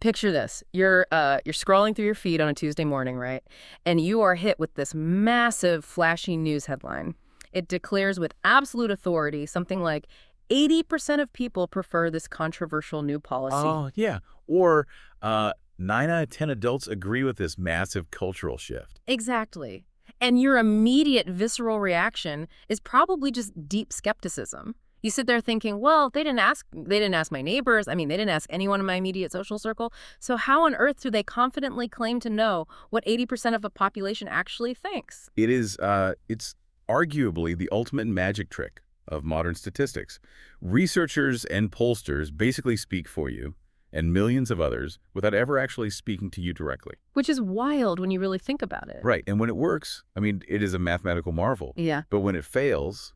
Picture this. You're scrolling through your feed on a Tuesday morning, right? And you are hit with this massive, flashy news headline. It declares with absolute authority something like 80% of people prefer this controversial new policy. Oh, yeah. Or 9 out of 10 adults agree with this massive cultural shift. Exactly. And your immediate visceral reaction is probably just deep skepticism. You sit there thinking, well, they didn't ask my neighbors. I mean, they didn't ask anyone in my immediate social circle. So how on earth do they confidently claim to know what 80% of a population actually thinks? It's arguably the ultimate magic trick of modern statistics. Researchers and pollsters basically speak for you and millions of others without ever actually speaking to you directly. Which is wild when you really think about it. Right. And when it works, I mean, it is a mathematical marvel. Yeah. But when it fails,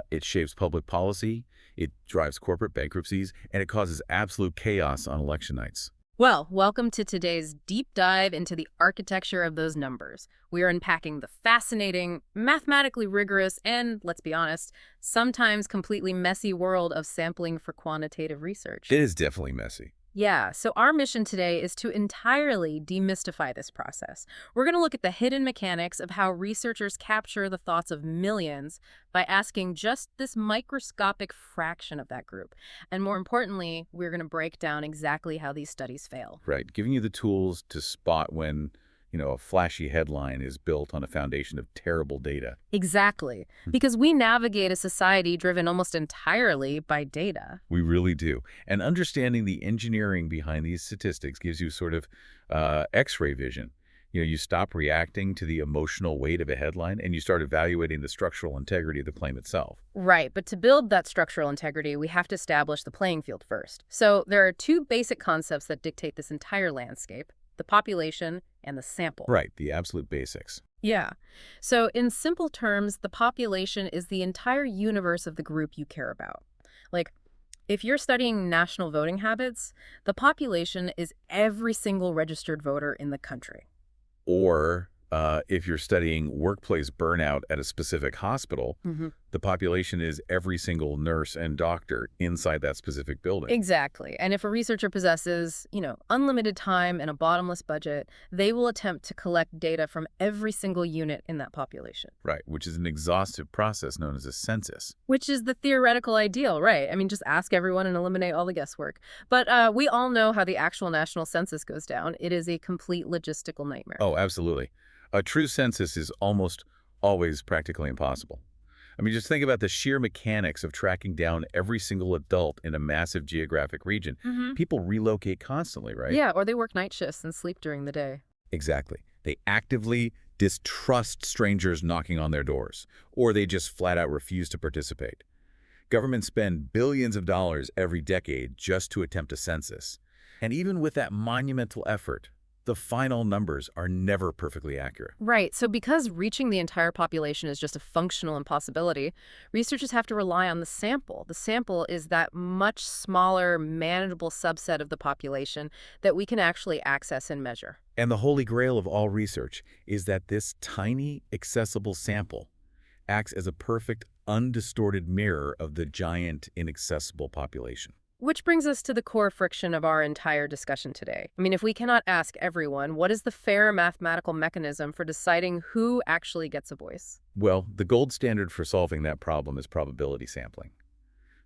it shapes public policy, it drives corporate bankruptcies, and it causes absolute chaos on election nights. Well, welcome to today's deep dive into the architecture of those numbers. We are unpacking the fascinating, mathematically rigorous, and, let's be honest, sometimes completely messy world of sampling for quantitative research. It is definitely messy. Yeah, so our mission today is to entirely demystify this process. We're going to look at the hidden mechanics of how researchers capture the thoughts of millions by asking just this microscopic fraction of that group. And more importantly, we're going to break down exactly how these studies fail. Right. Giving you the tools to spot when, a flashy headline is built on a foundation of terrible data. Exactly, because we navigate a society driven almost entirely by data. We really do. And understanding the engineering behind these statistics gives you sort of X-ray vision. You stop reacting to the emotional weight of a headline and you start evaluating the structural integrity of the claim itself. Right, but to build that structural integrity, we have to establish the playing field first. So there are two basic concepts that dictate this entire landscape: the population and the sample. Right, the absolute basics. Yeah. So in simple terms, the population is the entire universe of the group you care about. Like, if you're studying national voting habits, the population is every single registered voter in the country. Or if you're studying workplace burnout at a specific hospital, the population is every single nurse and doctor inside that specific building. Exactly. And if a researcher possesses, unlimited time and a bottomless budget, they will attempt to collect data from every single unit in that population. Right, which is an exhaustive process known as a census. Which is the theoretical ideal, right? I mean, just ask everyone and eliminate all the guesswork. But we all know how the actual national census goes down. It is a complete logistical nightmare. Oh, absolutely. A true census is almost always practically impossible. I mean, just think about the sheer mechanics of tracking down every single adult in a massive geographic region. People relocate constantly, right? Yeah, or they work night shifts and sleep during the day. Exactly. They actively distrust strangers knocking on their doors, or they just flat out refuse to participate. Governments spend billions of dollars every decade just to attempt a census. And even with that monumental effort, the final numbers are never perfectly accurate. Right. So because reaching the entire population is just a functional impossibility, researchers have to rely on the sample. The sample is that much smaller, manageable subset of the population that we can actually access and measure. And the holy grail of all research is that this tiny, accessible sample acts as a perfect, undistorted mirror of the giant, inaccessible population. Which brings us to the core friction of our entire discussion today. I mean, if we cannot ask everyone, what is the fair mathematical mechanism for deciding who actually gets a voice? Well, the gold standard for solving that problem is probability sampling.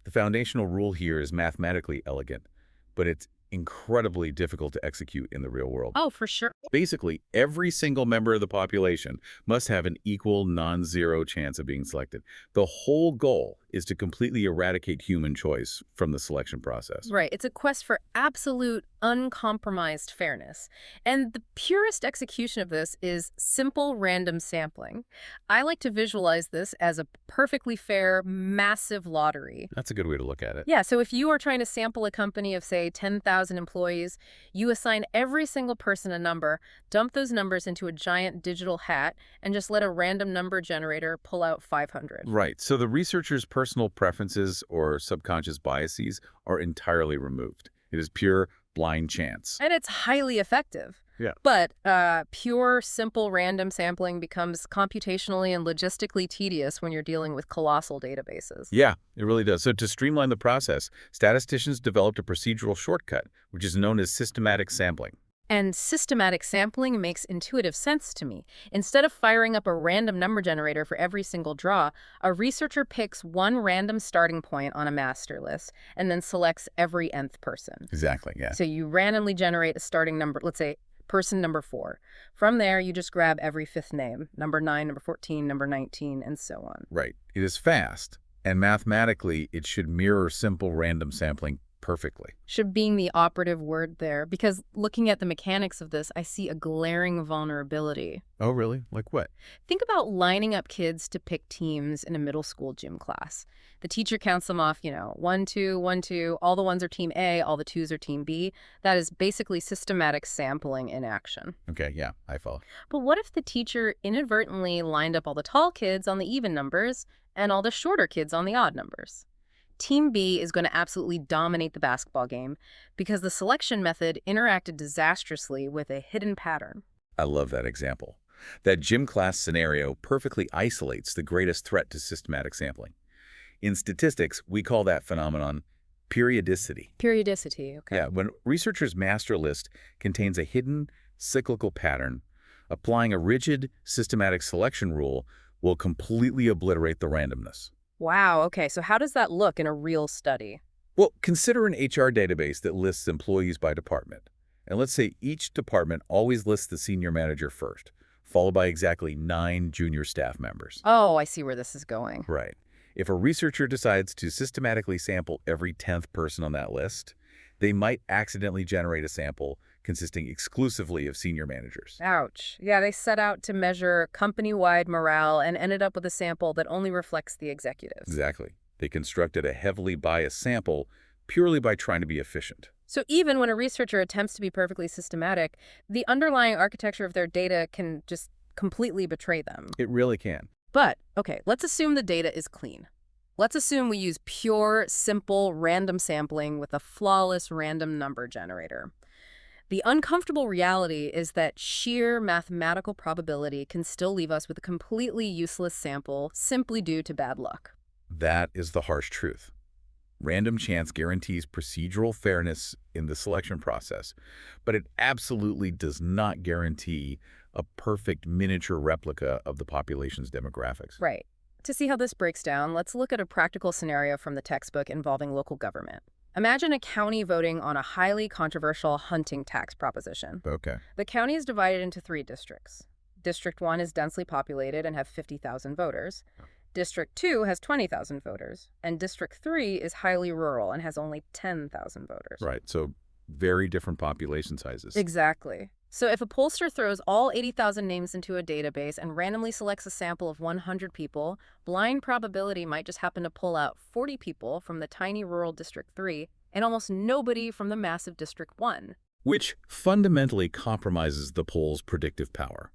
The foundational rule here is mathematically elegant, but it's incredibly difficult to execute in the real world. Oh, for sure. Basically, every single member of the population must have an equal non-zero chance of being selected. The whole goal is to completely eradicate human choice from the selection process. Right. It's a quest for absolute, uncompromised fairness. And the purest execution of this is simple random sampling. I like to visualize this as a perfectly fair, massive lottery. That's a good way to look at it. Yeah, so if you are trying to sample a company of, say, 10,000 employees, you assign every single person a number, dump those numbers into a giant digital hat, and just let a random number generator pull out 500. Right. So the researcher's personal preferences or subconscious biases are entirely removed. It is pure blind chance. And it's highly effective. Yeah. But pure, simple random sampling becomes computationally and logistically tedious when you're dealing with colossal databases. Yeah, it really does. So to streamline the process, statisticians developed a procedural shortcut, which is known as systematic sampling. And systematic sampling makes intuitive sense to me. Instead of firing up a random number generator for every single draw, a researcher picks one random starting point on a master list and then selects every nth person. Exactly, yeah. So you randomly generate a starting number, let's say person number 4. From there, you just grab every fifth name, number 9, number 14, number 19, and so on. Right. It is fast, and mathematically, it should mirror simple random sampling perfectly. Should being the operative word there, because looking at the mechanics of this, I see a glaring vulnerability. Oh, really? Like what? Think about lining up kids to pick teams in a middle school gym class. The teacher counts them off, 1, 2, 1, 2. All the ones are team A, all the twos are team B. That is basically systematic sampling in action. Okay, yeah, I follow. But what if the teacher inadvertently lined up all the tall kids on the even numbers and all the shorter kids on the odd numbers? Team B is going to absolutely dominate the basketball game because the selection method interacted disastrously with a hidden pattern. I love that example. That gym class scenario perfectly isolates the greatest threat to systematic sampling. In statistics, we call that phenomenon periodicity. Periodicity, okay. Yeah, when researchers' master list contains a hidden cyclical pattern, applying a rigid systematic selection rule will completely obliterate the randomness. Wow, okay, so how does that look in a real study? Well, consider an HR database that lists employees by department. And let's say each department always lists the senior manager first, followed by exactly 9 junior staff members. Oh, I see where this is going. Right. If a researcher decides to systematically sample every 10th person on that list, they might accidentally generate a sample consisting exclusively of senior managers. Ouch. Yeah, they set out to measure company-wide morale and ended up with a sample that only reflects the executives. Exactly. They constructed a heavily biased sample purely by trying to be efficient. So even when a researcher attempts to be perfectly systematic, the underlying architecture of their data can just completely betray them. It really can. But, okay, let's assume the data is clean. Let's assume we use pure, simple, random sampling with a flawless random number generator. The uncomfortable reality is that sheer mathematical probability can still leave us with a completely useless sample simply due to bad luck. That is the harsh truth. Random chance guarantees procedural fairness in the selection process, but it absolutely does not guarantee a perfect miniature replica of the population's demographics. Right. To see how this breaks down, let's look at a practical scenario from the textbook involving local government. Imagine a county voting on a highly controversial hunting tax proposition. Okay. The county is divided into 3 districts. District 1 is densely populated and have 50,000 voters. District 2 has 20,000 voters. And District 3 is highly rural and has only 10,000 voters. Right. So very different population sizes. Exactly. So if a pollster throws all 80,000 names into a database and randomly selects a sample of 100 people, blind probability might just happen to pull out 40 people from the tiny rural District 3 and almost nobody from the massive District 1. Which fundamentally compromises the poll's predictive power.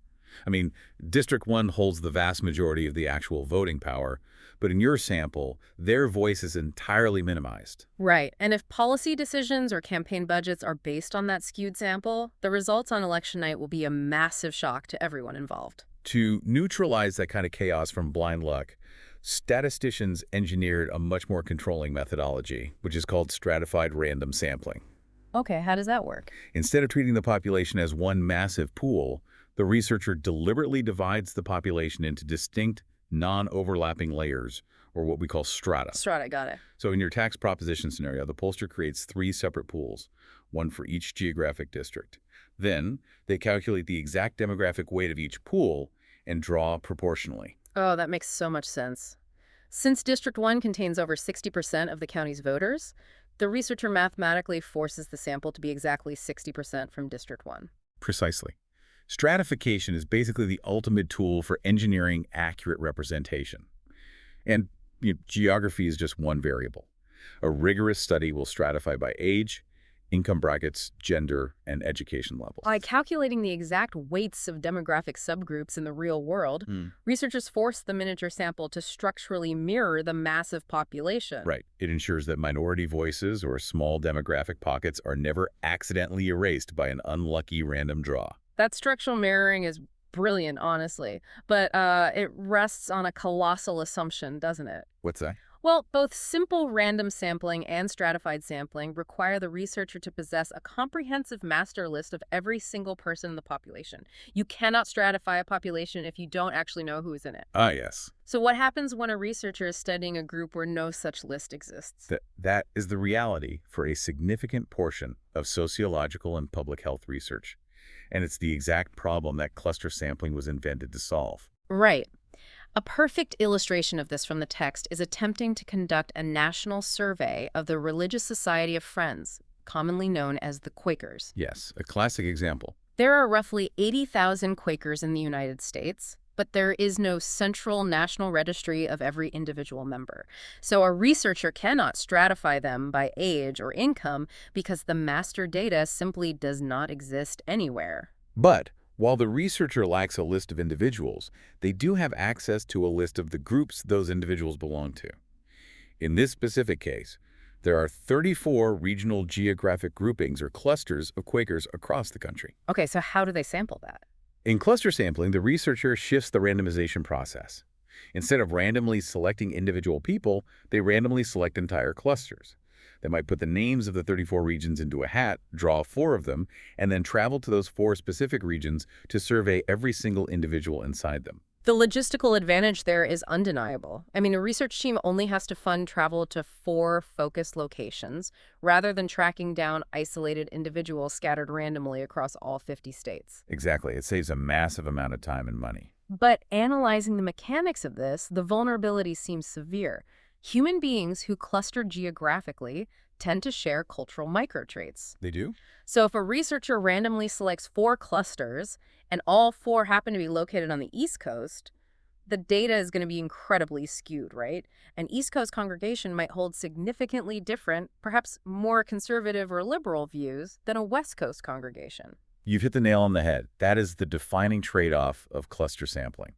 I mean, District 1 holds the vast majority of the actual voting power, but in your sample, their voice is entirely minimized. Right. And if policy decisions or campaign budgets are based on that skewed sample, the results on election night will be a massive shock to everyone involved. To neutralize that kind of chaos from blind luck, statisticians engineered a much more controlling methodology, which is called stratified random sampling. Okay, how does that work? Instead of treating the population as one massive pool, the researcher deliberately divides the population into distinct, non-overlapping layers, or what we call strata. Strata, got it. So in your tax proposition scenario, the pollster creates 3 separate pools, one for each geographic district. Then they calculate the exact demographic weight of each pool and draw proportionally. Oh, that makes so much sense. Since District 1 contains over 60% of the county's voters, the researcher mathematically forces the sample to be exactly 60% from District 1. Precisely. Stratification is basically the ultimate tool for engineering accurate representation. And geography is just one variable. A rigorous study will stratify by age, income brackets, gender, and education level. By calculating the exact weights of demographic subgroups in the real world, researchers force the miniature sample to structurally mirror the massive population. Right. It ensures that minority voices or small demographic pockets are never accidentally erased by an unlucky random draw. That structural mirroring is brilliant, honestly, but it rests on a colossal assumption, doesn't it? What's that? Well, both simple random sampling and stratified sampling require the researcher to possess a comprehensive master list of every single person in the population. You cannot stratify a population if you don't actually know who is in it. Ah, yes. So what happens when a researcher is studying a group where no such list exists? That is the reality for a significant portion of sociological and public health research. And it's the exact problem that cluster sampling was invented to solve. Right. A perfect illustration of this from the text is attempting to conduct a national survey of the Religious Society of Friends, commonly known as the Quakers. Yes, a classic example. There are roughly 80,000 Quakers in the United States, but there is no central national registry of every individual member. So a researcher cannot stratify them by age or income because the master data simply does not exist anywhere. But while the researcher lacks a list of individuals, they do have access to a list of the groups those individuals belong to. In this specific case, there are 34 regional geographic groupings or clusters of Quakers across the country. Okay, so how do they sample that? In cluster sampling, the researcher shifts the randomization process. Instead of randomly selecting individual people, they randomly select entire clusters. They might put the names of the 34 regions into a hat, draw 4 of them, and then travel to those 4 specific regions to survey every single individual inside them. The logistical advantage there is undeniable. I mean, a research team only has to fund travel to 4 focused locations, rather than tracking down isolated individuals scattered randomly across all 50 states. Exactly. It saves a massive amount of time and money. But analyzing the mechanics of this, the vulnerability seems severe. Human beings who cluster geographically tend to share cultural microtraits. They do? So if a researcher randomly selects 4 clusters and all 4 happen to be located on the East Coast, the data is going to be incredibly skewed, right? An East Coast congregation might hold significantly different, perhaps more conservative or liberal views than a West Coast congregation. You've hit the nail on the head. That is the defining trade-off of cluster sampling.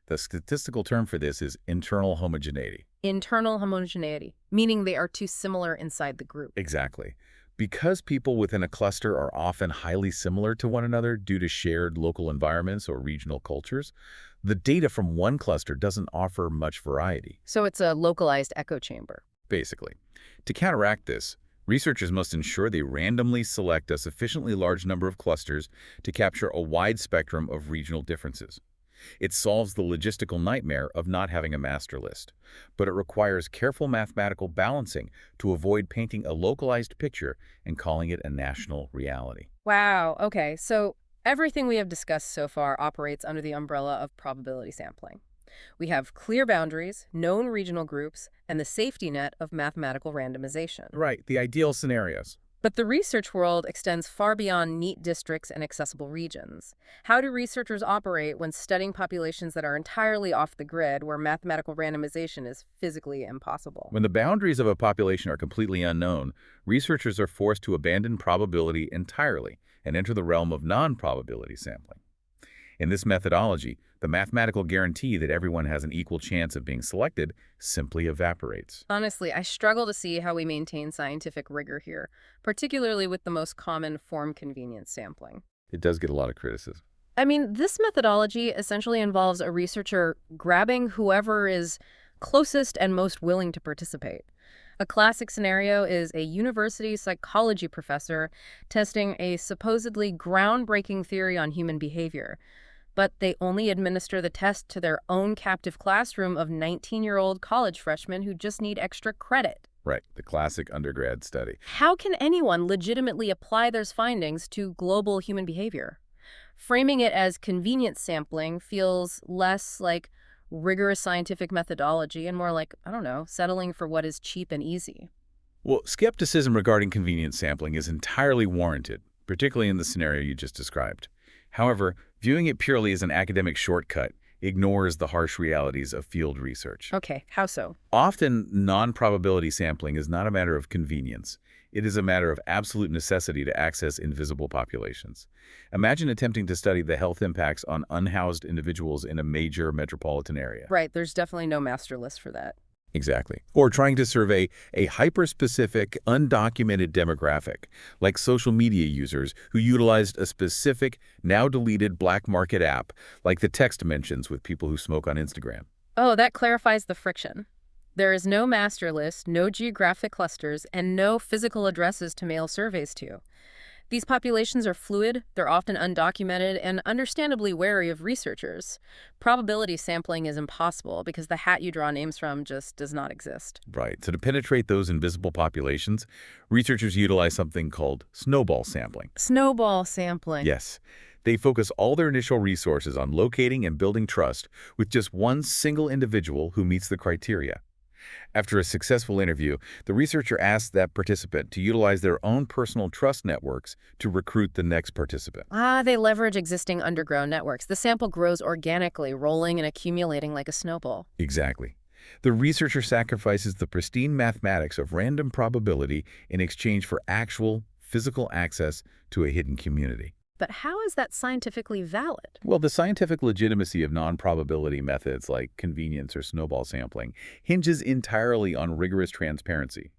The statistical term for this is internal homogeneity. Internal homogeneity, meaning they are too similar inside the group. Exactly. Because people within a cluster are often highly similar to one another due to shared local environments or regional cultures, the data from one cluster doesn't offer much variety. So it's a localized echo chamber. Basically. To counteract this, researchers must ensure they randomly select a sufficiently large number of clusters to capture a wide spectrum of regional differences. It solves the logistical nightmare of not having a master list, but it requires careful mathematical balancing to avoid painting a localized picture and calling it a national reality. Wow, okay, so everything we have discussed so far operates under the umbrella of probability sampling. We have clear boundaries, known regional groups, and the safety net of mathematical randomization. Right, the ideal scenarios. But the research world extends far beyond neat districts and accessible regions. How do researchers operate when studying populations that are entirely off the grid, where mathematical randomization is physically impossible? When the boundaries of a population are completely unknown, researchers are forced to abandon probability entirely and enter the realm of non-probability sampling. In this methodology, the mathematical guarantee that everyone has an equal chance of being selected simply evaporates. Honestly, I struggle to see how we maintain scientific rigor here, particularly with the most common form-convenience sampling. It does get a lot of criticism. I mean, this methodology essentially involves a researcher grabbing whoever is closest and most willing to participate. A classic scenario is a university psychology professor testing a supposedly groundbreaking theory on human behavior, but they only administer the test to their own captive classroom of 19-year-old college freshmen who just need extra credit. Right, the classic undergrad study. How can anyone legitimately apply those findings to global human behavior? Framing it as convenience sampling feels less like rigorous scientific methodology and more like, I don't know, settling for what is cheap and easy. Well, skepticism regarding convenience sampling is entirely warranted, particularly in the scenario you just described. However, viewing it purely as an academic shortcut ignores the harsh realities of field research. Okay, how so? Often, non-probability sampling is not a matter of convenience. It is a matter of absolute necessity to access invisible populations. Imagine attempting to study the health impacts on unhoused individuals in a major metropolitan area. Right, there's definitely no master list for that. Exactly. Or trying to survey a hyper-specific, undocumented demographic, like social media users who utilized a specific, now-deleted black market app, like the text mentions with people who smoke on Instagram. Oh, that clarifies the friction. There is no master list, no geographic clusters, and no physical addresses to mail surveys to. These populations are fluid, they're often undocumented, and understandably wary of researchers. Probability sampling is impossible because the hat you draw names from just does not exist. Right. So to penetrate those invisible populations, researchers utilize something called snowball sampling. Snowball sampling. Yes. They focus all their initial resources on locating and building trust with just one single individual who meets the criteria. After a successful interview, the researcher asks that participant to utilize their own personal trust networks to recruit the next participant. They leverage existing underground networks. The sample grows organically, rolling and accumulating like a snowball. Exactly. The researcher sacrifices the pristine mathematics of random probability in exchange for actual, physical access to a hidden community. But how is that scientifically valid? Well, the scientific legitimacy of non-probability methods like convenience or snowball sampling hinges entirely on rigorous transparency.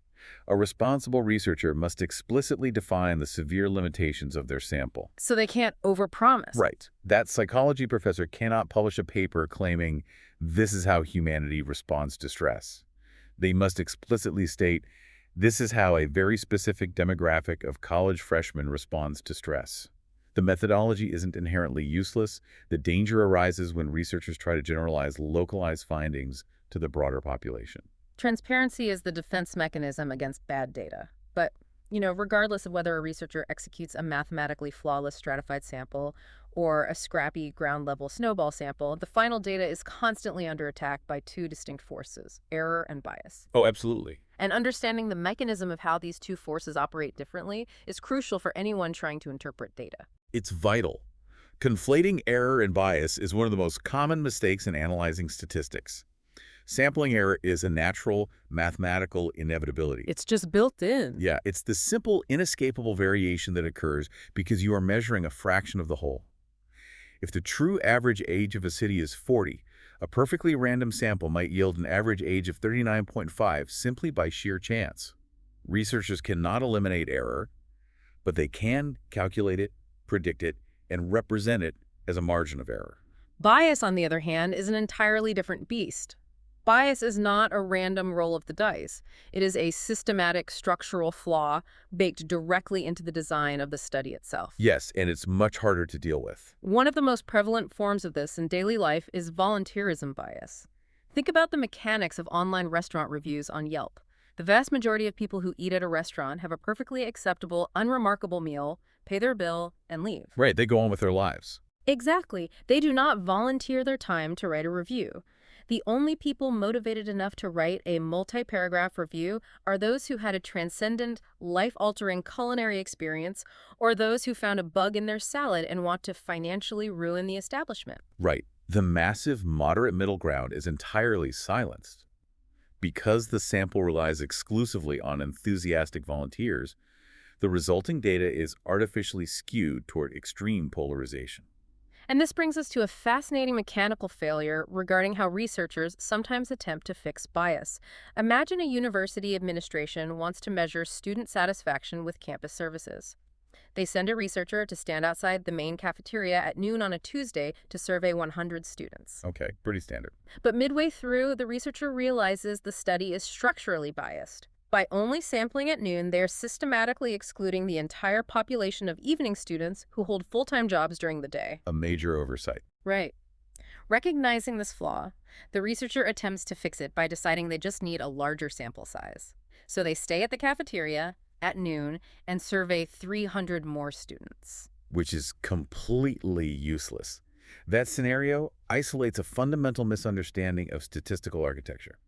A responsible researcher must explicitly define the severe limitations of their sample. So they can't overpromise. Right. That psychology professor cannot publish a paper claiming this is how humanity responds to stress. They must explicitly state this is how a very specific demographic of college freshmen responds to stress. The methodology isn't inherently useless. The danger arises when researchers try to generalize localized findings to the broader population. Transparency is the defense mechanism against bad data. But, regardless of whether a researcher executes a mathematically flawless stratified sample or a scrappy ground-level snowball sample, the final data is constantly under attack by two distinct forces, error and bias. Oh, absolutely. And understanding the mechanism of how these two forces operate differently is crucial for anyone trying to interpret data. It's vital. Conflating error and bias is one of the most common mistakes in analyzing statistics. Sampling error is a natural, mathematical inevitability. It's just built in. Yeah, it's the simple, inescapable variation that occurs because you are measuring a fraction of the whole. If the true average age of a city is 40, a perfectly random sample might yield an average age of 39.5 simply by sheer chance. Researchers cannot eliminate error, but they can calculate it, predict it, and represent it as a margin of error. Bias, on the other hand, is an entirely different beast. Bias is not a random roll of the dice. It is a systematic structural flaw baked directly into the design of the study itself. Yes, and it's much harder to deal with. One of the most prevalent forms of this in daily life is volunteerism bias. Think about the mechanics of online restaurant reviews on Yelp. The vast majority of people who eat at a restaurant have a perfectly acceptable, unremarkable meal, pay their bill, and leave. Right, they go on with their lives. Exactly. They do not volunteer their time to write a review. The only people motivated enough to write a multi-paragraph review are those who had a transcendent, life-altering culinary experience or those who found a bug in their salad and want to financially ruin the establishment. Right. The massive moderate middle ground is entirely silenced. Because the sample relies exclusively on enthusiastic volunteers, the resulting data is artificially skewed toward extreme polarization. And this brings us to a fascinating mechanical failure regarding how researchers sometimes attempt to fix bias. Imagine a university administration wants to measure student satisfaction with campus services. They send a researcher to stand outside the main cafeteria at noon on a Tuesday to survey 100 students. Okay, pretty standard. But midway through, the researcher realizes the study is structurally biased. By only sampling at noon, they are systematically excluding the entire population of evening students who hold full-time jobs during the day. A major oversight. Right. Recognizing this flaw, the researcher attempts to fix it by deciding they just need a larger sample size. So they stay at the cafeteria at noon and survey 300 more students. Which is completely useless. That scenario isolates a fundamental misunderstanding of statistical architecture.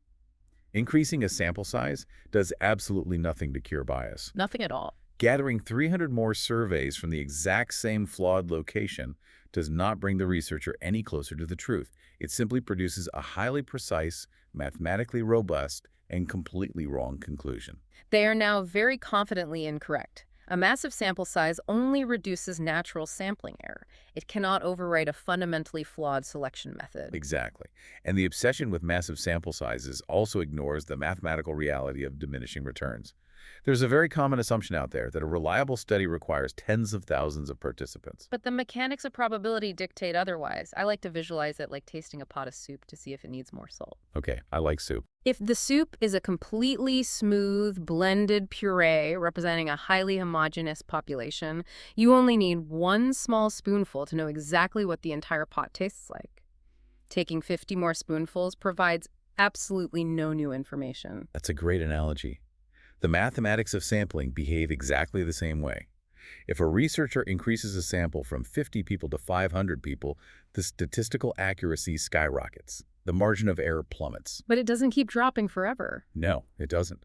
Increasing a sample size does absolutely nothing to cure bias. Nothing at all. Gathering 300 more surveys from the exact same flawed location does not bring the researcher any closer to the truth. It simply produces a highly precise, mathematically robust, and completely wrong conclusion. They are now very confidently incorrect. A massive sample size only reduces natural sampling error. It cannot overwrite a fundamentally flawed selection method. Exactly. And the obsession with massive sample sizes also ignores the mathematical reality of diminishing returns. There's a very common assumption out there that a reliable study requires tens of thousands of participants. But the mechanics of probability dictate otherwise. I like to visualize it like tasting a pot of soup to see if it needs more salt. Okay, I like soup. If the soup is a completely smooth, blended puree representing a highly homogeneous population, you only need one small spoonful to know exactly what the entire pot tastes like. Taking 50 more spoonfuls provides absolutely no new information. That's a great analogy. The mathematics of sampling behave exactly the same way. If a researcher increases a sample from 50 people to 500 people, the statistical accuracy skyrockets. The margin of error plummets. But it doesn't keep dropping forever. No, it doesn't.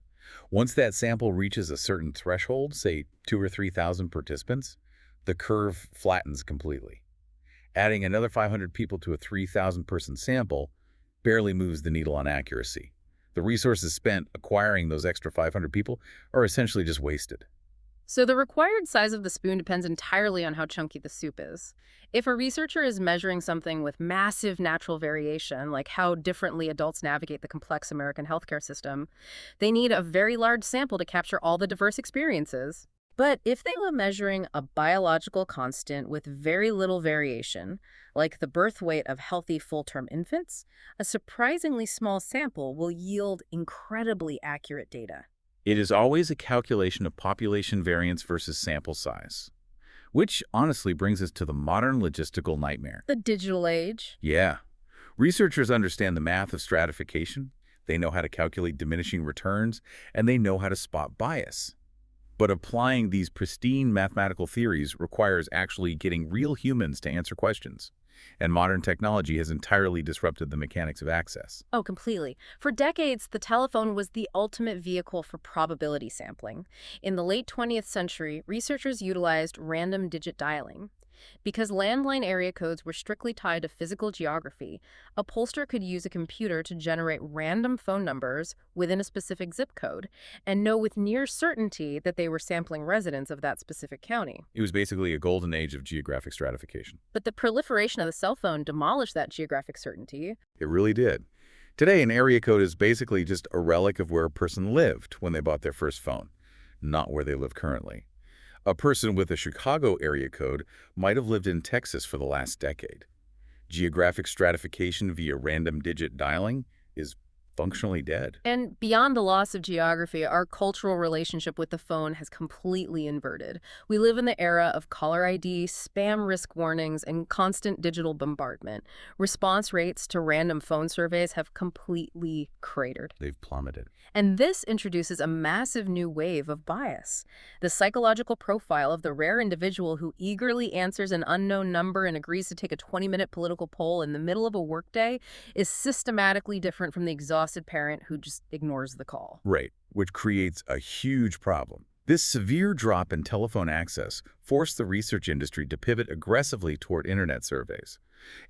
Once that sample reaches a certain threshold, say 2,000 or 3,000 participants, the curve flattens completely. Adding another 500 people to a 3,000-person sample barely moves the needle on accuracy. The resources spent acquiring those extra 500 people are essentially just wasted. So the required size of the spoon depends entirely on how chunky the soup is. If a researcher is measuring something with massive natural variation, like how differently adults navigate the complex American healthcare system, they need a very large sample to capture all the diverse experiences. But if they were measuring a biological constant with very little variation, like the birth weight of healthy full-term infants, a surprisingly small sample will yield incredibly accurate data. It is always a calculation of population variance versus sample size, which honestly brings us to the modern logistical nightmare. The digital age. Yeah. Researchers understand the math of stratification, they know how to calculate diminishing returns, and they know how to spot bias. But applying these pristine mathematical theories requires actually getting real humans to answer questions. And modern technology has entirely disrupted the mechanics of access. Oh, completely. For decades, the telephone was the ultimate vehicle for probability sampling. In the late 20th century, researchers utilized random digit dialing. Because landline area codes were strictly tied to physical geography, a pollster could use a computer to generate random phone numbers within a specific zip code and know with near certainty that they were sampling residents of that specific county. It was basically a golden age of geographic stratification. But the proliferation of the cell phone demolished that geographic certainty. It really did. Today, an area code is basically just a relic of where a person lived when they bought their first phone, not where they live currently. A person with a Chicago area code might have lived in Texas for the last decade. Geographic stratification via random digit dialing is functionally dead. And beyond the loss of geography, our cultural relationship with the phone has completely inverted. We live in the era of caller ID, spam risk warnings, and constant digital bombardment. Response rates to random phone surveys have completely cratered. They've plummeted. And this introduces a massive new wave of bias. The psychological profile of the rare individual who eagerly answers an unknown number and agrees to take a 20-minute political poll in the middle of a workday is systematically different from the exhausted parent who just ignores the call. Right, which creates a huge problem. This severe drop in telephone access forced the research industry to pivot aggressively toward internet surveys.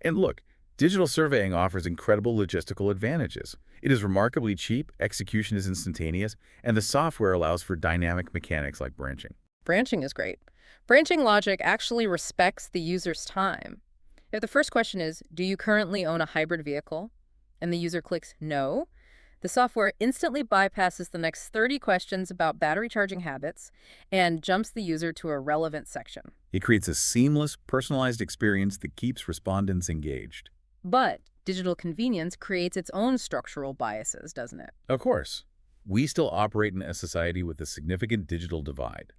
And look, digital surveying offers incredible logistical advantages. It is remarkably cheap, execution is instantaneous, and the software allows for dynamic mechanics like branching. Branching is great. Branching logic actually respects the user's time. If the first question is, do you currently own a hybrid vehicle? And the user clicks no, the software instantly bypasses the next 30 questions about battery charging habits and jumps the user to a relevant section. It creates a seamless, personalized experience that keeps respondents engaged. But digital convenience creates its own structural biases, doesn't it? Of course, we still operate in a society with a significant digital divide.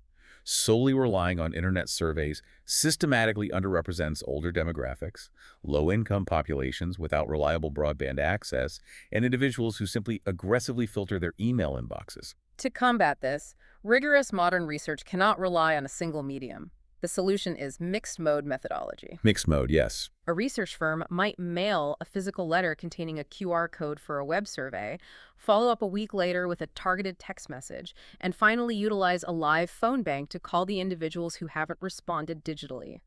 Solely relying on internet surveys systematically underrepresents older demographics, low-income populations without reliable broadband access, and individuals who simply aggressively filter their email inboxes. To combat this, rigorous modern research cannot rely on a single medium. The solution is mixed mode methodology. Mixed mode, yes. A research firm might mail a physical letter containing a QR code for a web survey, follow up a week later with a targeted text message, and finally utilize a live phone bank to call the individuals who haven't responded digitally.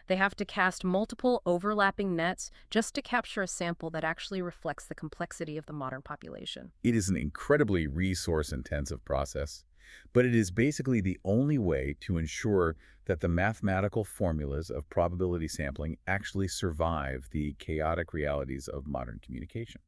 They have to cast multiple overlapping nets just to capture a sample that actually reflects the complexity of the modern population. It is an incredibly resource-intensive process, but it is basically the only way to ensure that the mathematical formulas of probability sampling actually survive the chaotic realities of modern communication.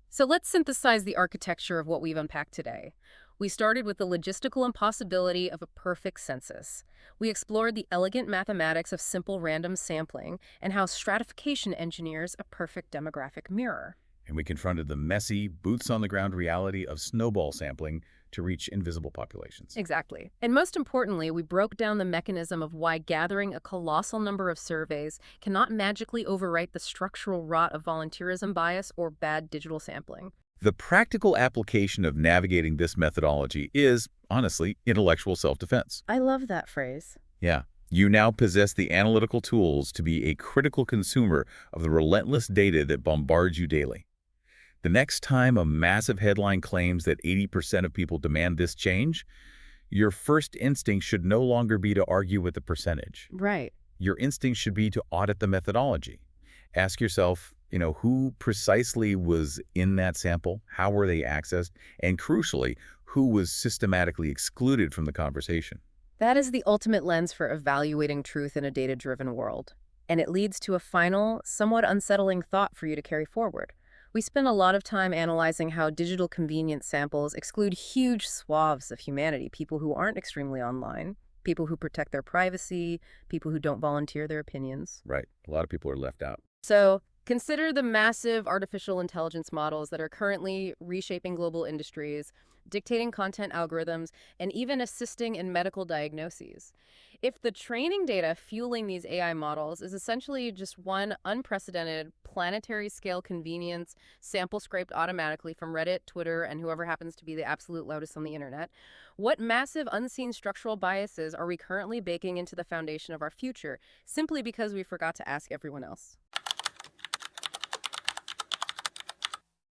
So let's synthesize the architecture of what we've unpacked today. We started with the logistical impossibility of a perfect census. We explored the elegant mathematics of simple random sampling and how stratification engineers a perfect demographic mirror. And we confronted the messy, boots-on-the-ground reality of snowball sampling to reach invisible populations. Exactly. And most importantly, we broke down the mechanism of why gathering a colossal number of surveys cannot magically overwrite the structural rot of volunteerism bias or bad digital sampling. The practical application of navigating this methodology is, honestly, intellectual self-defense. I love that phrase. Yeah. You now possess the analytical tools to be a critical consumer of the relentless data that bombards you daily. The next time a massive headline claims that 80% of people demand this change, your first instinct should no longer be to argue with the percentage. Right. Your instinct should be to audit the methodology. Ask yourself, who precisely was in that sample, how were they accessed, and crucially, who was systematically excluded from the conversation. That is the ultimate lens for evaluating truth in a data-driven world. And it leads to a final, somewhat unsettling thought for you to carry forward. We spend a lot of time analyzing how digital convenience samples exclude huge swaths of humanity, people who aren't extremely online, people who protect their privacy, people who don't volunteer their opinions. Right. A lot of people are left out. So consider the massive artificial intelligence models that are currently reshaping global industries, dictating content algorithms, and even assisting in medical diagnoses. If the training data fueling these AI models is essentially just one unprecedented planetary scale convenience sample scraped automatically from Reddit, Twitter, and whoever happens to be the absolute loudest on the internet, what massive unseen structural biases are we currently baking into the foundation of our future simply because we forgot to ask everyone else?